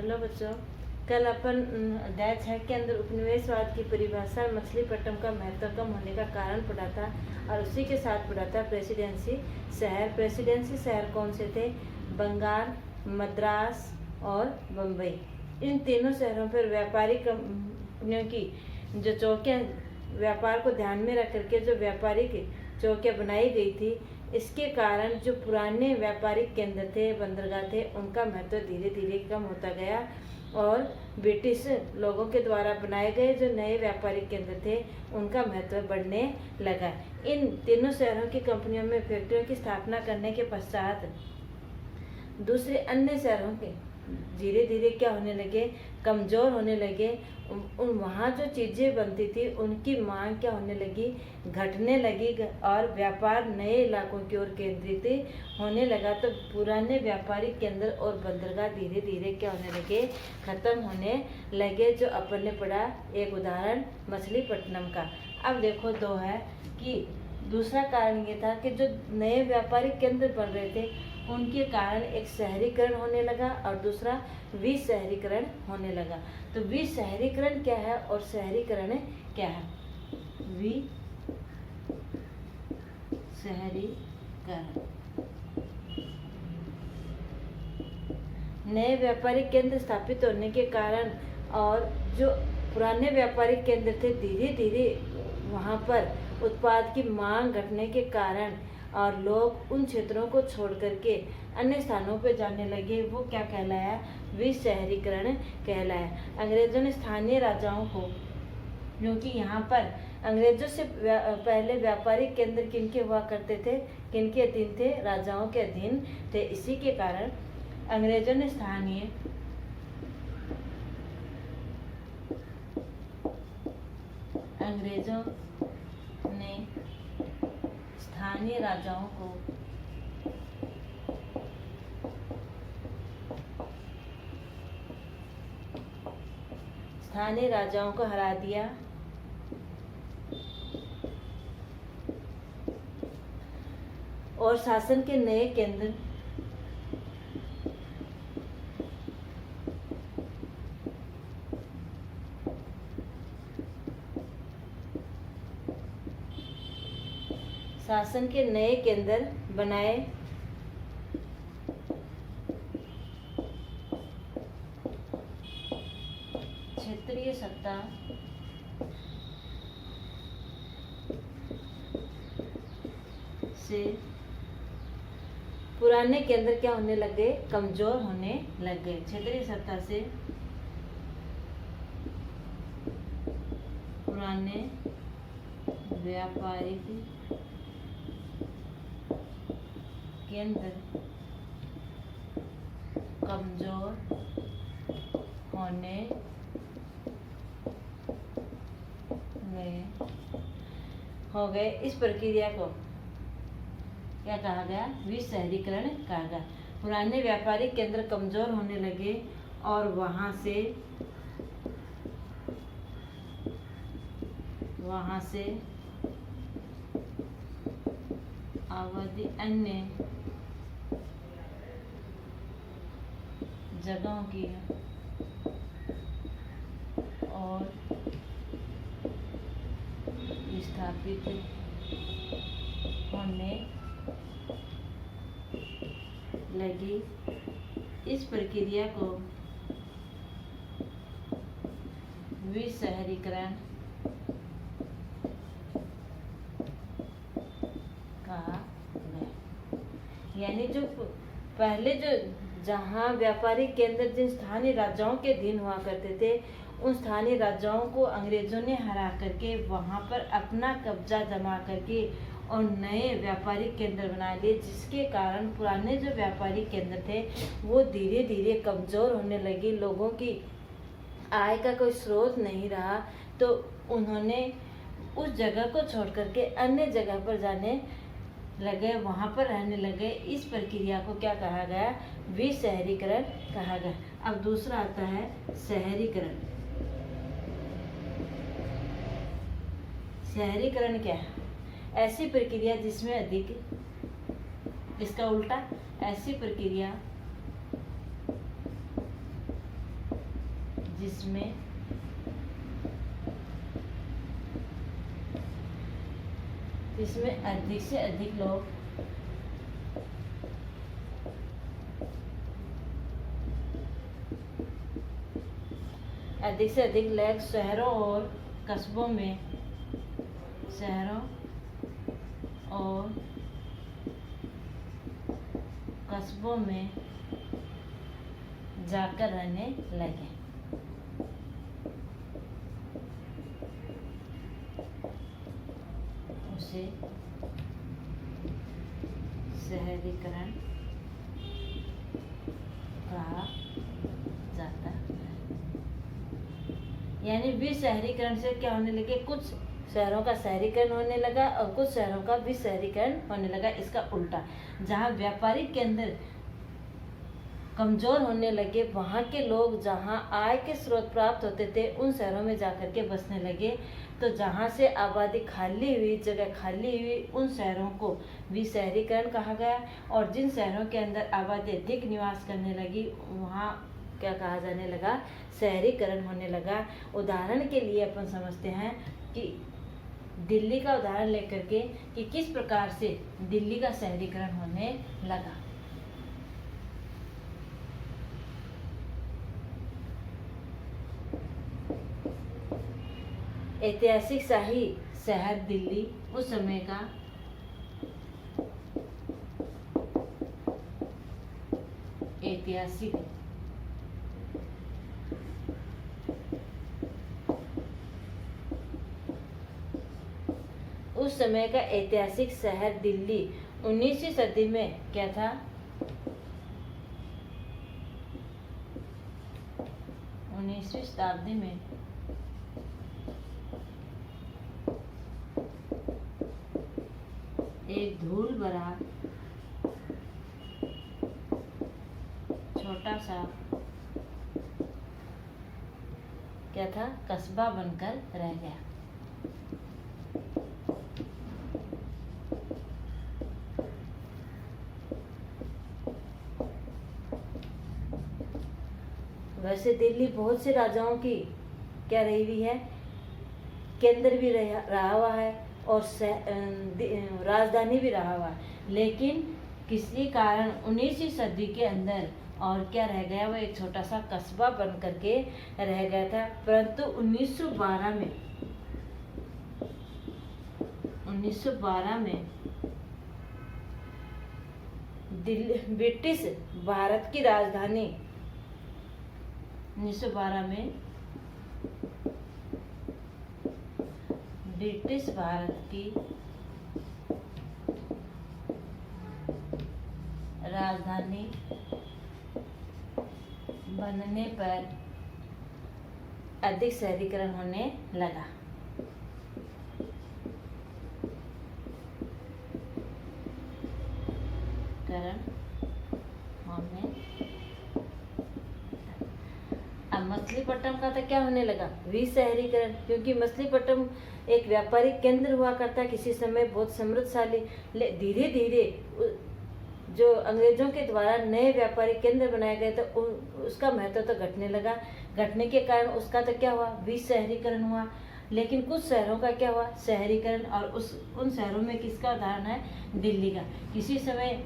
Hello बच्चों, कल अपन अध्याय 6 के अंदर उपनिवेशवाद की परिभाषा मछलीपट्टनम का महत्व कम होने का कारण पढ़ा था और उसी के साथ पढ़ा था प्रेसिडेंसी शहर। प्रेसिडेंसी शहर कौन से थे? बंगाल, मद्रास और बम्बई। इन तीनों शहरों पर व्यापारिक कंपनियों की जो चौकियाँ, व्यापार को ध्यान में रख करके जो व्यापारिक चौकियाँ बनाई गई थी, इसके कारण जो पुराने व्यापारिक केंद्र थे, बंदरगाह थे, उनका महत्व धीरे धीरे कम होता गया और ब्रिटिश लोगों के द्वारा बनाए गए जो नए व्यापारिक केंद्र थे, उनका महत्व बढ़ने लगा। इन तीनों शहरों की कंपनियों में फैक्ट्रियों की स्थापना करने के पश्चात दूसरे अन्य शहरों के धीरे धीरे क्या होने लगे? कमज़ोर होने लगे। वहाँ जो चीज़ें बनती थी उनकी मांग क्या होने लगी? घटने लगी और व्यापार नए इलाकों की ओर केंद्रित होने लगा। तो पुराने व्यापारिक केंद्र और बंदरगाह धीरे धीरे क्या होने लगे? खत्म होने लगे। जो अपन ने पढ़ा एक उदाहरण मछलीपट्टनम का। अब देखो दो है कि दूसरा कारण ये था कि जो नए व्यापारिक केंद्र बन रहे थे उनके कारण एक शहरीकरण होने लगा और दूसरा विशहरीकरण होने लगा। तो विशहरीकरण क्या है और शहरीकरण क्या है? विशहरीकरण नए व्यापारिक केंद्र स्थापित होने के कारण और जो पुराने व्यापारिक केंद्र थे धीरे धीरे वहाँ पर उत्पाद की मांग घटने के कारण और लोग उन क्षेत्रों को छोड़ करके अन्य स्थानों पर जाने लगे। वो क्या कहलाया? विशहरीकरण कहलाया। अंग्रेजों ने स्थानीय राजाओं को, क्योंकि यहाँ पर अंग्रेजों से पहले व्यापारिक केंद्र किनके हुआ करते थे? किनके अधीन थे? राजाओं के अधीन थे। इसी के कारण अंग्रेजों ने स्थानीय राजाओं को हरा दिया और शासन के नए केंद्र बनाए। क्षेत्रीय सत्ता से पुराने केंद्र क्या होने लगे? कमजोर होने लग गए। क्षेत्रीय सत्ता से पुराने व्यापारिक केंद्र कमजोर होने हो गए। इस प्रक्रिया को क्या कहा गया? विशहरीकरण कहा गया। पुराने व्यापारिक केंद्र कमजोर होने लगे और वहां से अवधि अन्य जगहों की और स्थापित होने लगी। इस प्रक्रिया को विशहरीकरण कहा गया। यानी जो पहले जो जहाँ व्यापारिक केंद्र जिन स्थानीय राजाओं के अधीन हुआ करते थे, उन स्थानीय राजाओं को अंग्रेजों ने हरा करके वहाँ पर अपना कब्जा जमा करके और नए व्यापारिक केंद्र बना लिए, जिसके कारण पुराने जो व्यापारिक केंद्र थे वो धीरे धीरे कमज़ोर होने लगे। लोगों की आय का कोई स्रोत नहीं रहा, तो उन्होंने उस जगह को छोड़ करके अन्य जगह पर जाने लगे, वहाँ पर रहने लगे। इस प्रक्रिया को क्या कहा गया? विशहरीकरण कहा गया। अब दूसरा आता है शहरीकरण। शहरीकरण क्या है? ऐसी प्रक्रिया जिसमें अधिक, इसका उल्टा, ऐसी प्रक्रिया जिसमें अधिक से अधिक लोग शहरों और कस्बों में जाकर रहने लगे। उसे शहरीकरण कहा जाता है। यानी विशहरीकरण से क्या होने लगे, कुछ शहरों का शहरीकरण होने लगा और कुछ शहरों का विशहरीकरण होने लगा। इसका उल्टा, जहाँ व्यापारिक केंद्र कमजोर होने लगे, वहाँ के लोग जहाँ आय के स्रोत प्राप्त होते थे उन शहरों में जाकर के बसने लगे। तो जहाँ से आबादी खाली हुई, जगह खाली हुई, उन शहरों को विशहरीकरण कहा गया। और जिन शहरों के अंदर आबादी अधिक निवास करने लगी वहाँ क्या कहा जाने लगा, शहरीकरण होने लगा। उदाहरण के लिए अपन समझते हैं कि दिल्ली का उदाहरण लेकर के कि किस प्रकार से दिल्ली का शहरीकरण होने लगा। ऐतिहासिक शाही शहर दिल्ली उस समय का ऐतिहासिक शहर दिल्ली 19वीं सदी में क्या था, 19वीं शताब्दी में एक धूल भरा छोटा सा क्या था, कस्बा बनकर रह गया। वैसे दिल्ली बहुत से राजाओं की क्या रही हुई है, केंद्र भी रहा हुआ है और राजधानी भी रहा हुआ है। लेकिन किसी कारण 19वीं सदी के अंदर और क्या रह गया, वो एक छोटा सा कस्बा बन करके रह गया था। परंतु 1912 में दिल्ली ब्रिटिश भारत की राजधानी 1912 में ब्रिटिश भारत की राजधानी बनने पर अधिक शहरीकरण होने लगा। अब मछलीपट्टनम का तो क्या होने लगा, विशहरीकरण, क्योंकि मछलीपट्टनम एक व्यापारिक केंद्र हुआ करता किसी समय, बहुत समृद्धशाली। धीरे धीरे जो अंग्रेजों के द्वारा नए व्यापारिक केंद्र बनाए गए तो उसका महत्व तो घटने लगा। घटने के कारण उसका तो क्या हुआ, विशहरीकरण हुआ। लेकिन कुछ शहरों का क्या हुआ, शहरीकरण। और उन शहरों में किसका उदाहरण है, दिल्ली का। किसी समय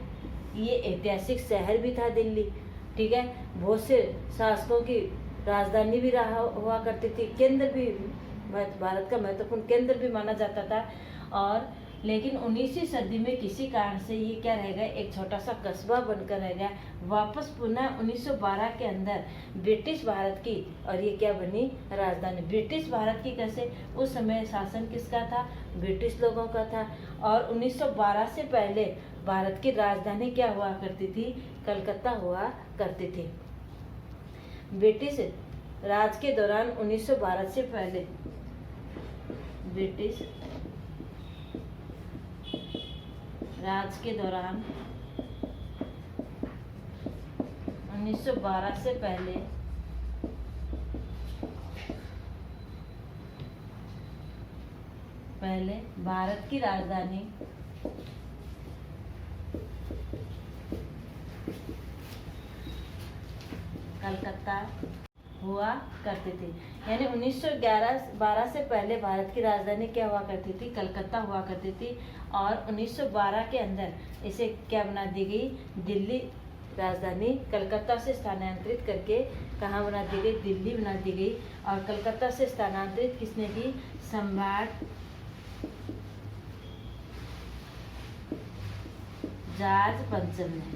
ये ऐतिहासिक शहर भी था दिल्ली, ठीक है। बहुत से शासकों की राजधानी भी रहा हुआ करती थी, केंद्र भी, भारत का महत्वपूर्ण केंद्र भी माना जाता था। और लेकिन 19वीं सदी में किसी कारण से ये क्या रह गया, एक छोटा सा कस्बा बनकर रह गया। वापस पुनः 1912 के अंदर ब्रिटिश भारत की, और ये क्या बनी, राजधानी। ब्रिटिश भारत की कैसे, उस समय शासन किसका था, ब्रिटिश लोगों का था। और 1912 से पहले भारत की राजधानी क्या हुआ करती थी, कलकत्ता हुआ करती थी। ब्रिटिश राज के दौरान 1912 से पहले ब्रिटिश राज के दौरान 1912 से पहले भारत की राजधानी कलकत्ता हुआ करती थी। यानी 1912 से पहले भारत की राजधानी क्या हुआ करती थी? कलकत्ता हुआ करती थी। और 1912 के अंदर इसे क्या बना दी गई? दिल्ली राजधानी कलकत्ता से स्थानांतरित करके कहाँ बना दी गई? दिल्ली बना दी गई। और कलकत्ता से स्थानांतरित किसने की? सम्राट जॉर्ज पंचम ने।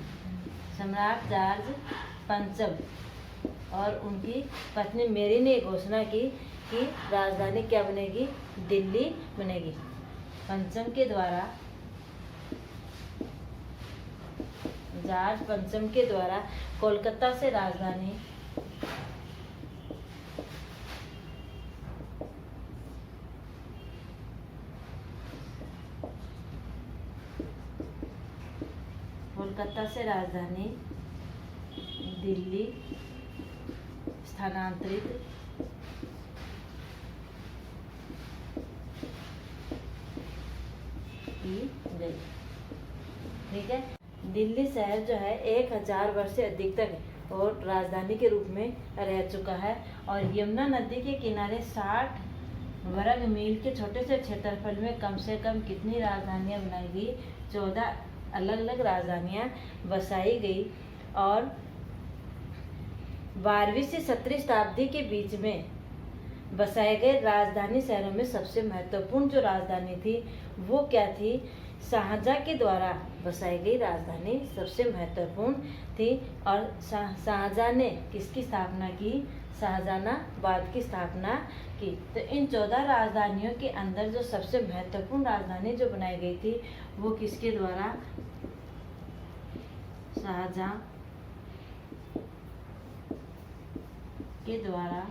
सम्राट जॉर्ज पंचम और उनकी पत्नी मेरी ने घोषणा की कि राजधानी क्या बनेगी? दिल्ली बनेगी। पंचम के द्वारा, जॉर्ज पंचम के द्वारा कोलकाता से राजधानी दिल्ली स्थानांतरित की गई। ठीक है। दिल्ली शहर जो है 1000 वर्ष से अधिक तक और राजधानी के रूप में रह चुका है। और यमुना नदी के किनारे 60 वर्ग मील के छोटे से क्षेत्रफल में कम से कम कितनी राजधानियां बनाई गई? 14 अलग अलग राजधानियां बसाई गई। और 12वीं से 17वीं शताब्दी के बीच में बसाए गए राजधानी शहरों में सबसे महत्वपूर्ण जो राजधानी थी वो क्या थी? शाहजहां के द्वारा बसाई गई राजधानी सबसे महत्वपूर्ण थी। और शाहजहां ने किसकी स्थापना की? शाहजहानाबाद की स्थापना की। तो इन 14 राजधानियों के अंदर जो सबसे महत्वपूर्ण राजधानी जो बनाई गई थी वो किसके द्वारा? शाहजहां के द्वारा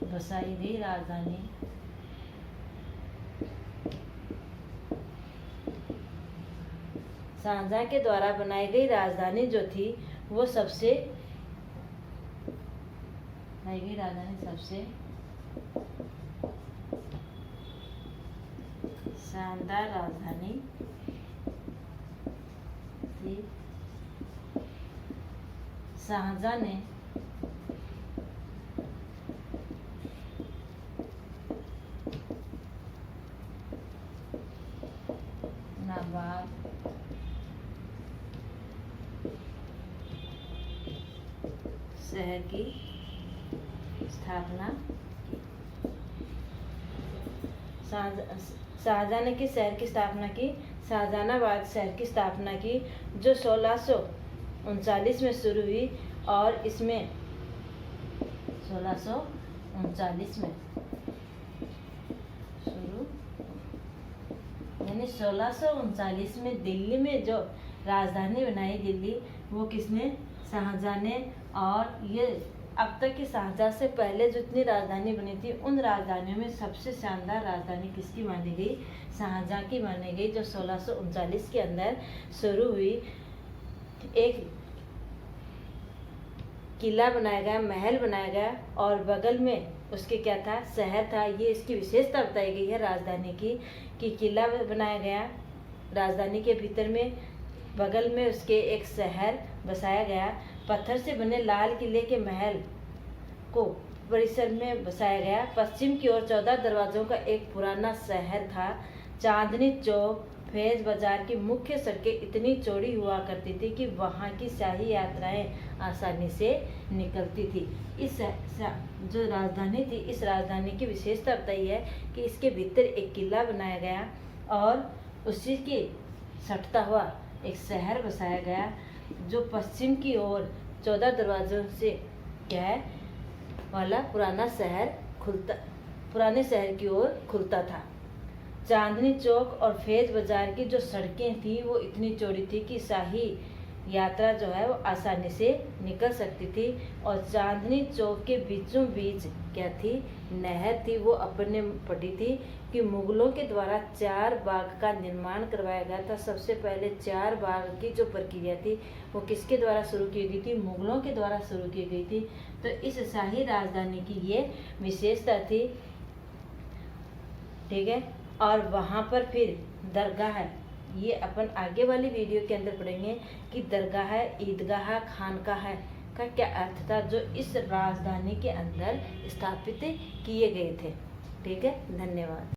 बसाई गई राजधानी शाहजहां के द्वारा बनाई गई राजधानी जो थी वो सबसे शानदार राजधानी थी। शाहजहां ने नवाब शहर की स्थापना की। शाहजहां ने किस शहर की स्थापना की? शाहजहानाबाद शहर की स्थापना की, जो 1639 में शुरू हुई। और इसमें 1639 में शुरू, यानी 1639 में दिल्ली में जो राजधानी बनाई दिल्ली वो किसने? शाहजहां ने। और ये अब तक की शाहजहां से पहले जितनी राजधानी बनी थी उन राजधानियों में सबसे शानदार राजधानी किसकी मानी गई? शाहजहां की मानी गई, जो 1639 के अंदर शुरू हुई। एक किला बनाया गया, महल बनाया गया और बगल में उसके क्या था? शहर था। ये इसकी विशेषता बताई गई है राजधानी की कि किला बनाया गया राजधानी के भीतर में, बगल में उसके एक शहर बसाया गया। पत्थर से बने लाल किले के महल को परिसर में बसाया गया। पश्चिम की ओर 14 दरवाजों का एक पुराना शहर था। चांदनी चौक, फैज बाजार की मुख्य सड़कें इतनी चौड़ी हुआ करती थी कि वहाँ की शाही यात्राएं आसानी से निकलती थी। इस जो राजधानी थी, इस राजधानी की विशेषता बताई है कि इसके भीतर एक किला बनाया गया और उसी की सटता हुआ एक शहर बसाया गया, जो पश्चिम की ओर 14 दरवाजों से क्या है वाला पुराना शहर पुराने शहर की ओर खुलता था। चांदनी चौक और फैज बाजार की जो सड़कें थी वो इतनी चौड़ी थी कि शाही यात्रा जो है वो आसानी से निकल सकती थी। और चांदनी चौक के बीचों बीच क्या थी? नहर थी। वो अपने पढ़ी थी कि मुगलों के द्वारा 4 बाग का निर्माण करवाया गया था। सबसे पहले 4 बाग की जो प्रक्रिया थी वो किसके द्वारा शुरू की गई थी? मुगलों के द्वारा शुरू की गई थी। तो इस शाही राजधानी की ये विशेषता थी। ठीक है। और वहाँ पर फिर दरगाह है, ये अपन आगे वाली वीडियो के अंदर पढ़ेंगे कि दरगाह, ईदगाह, खानकाह का क्या अर्थ था जो इस राजधानी के अंदर स्थापित किए गए थे। ठीक है, धन्यवाद।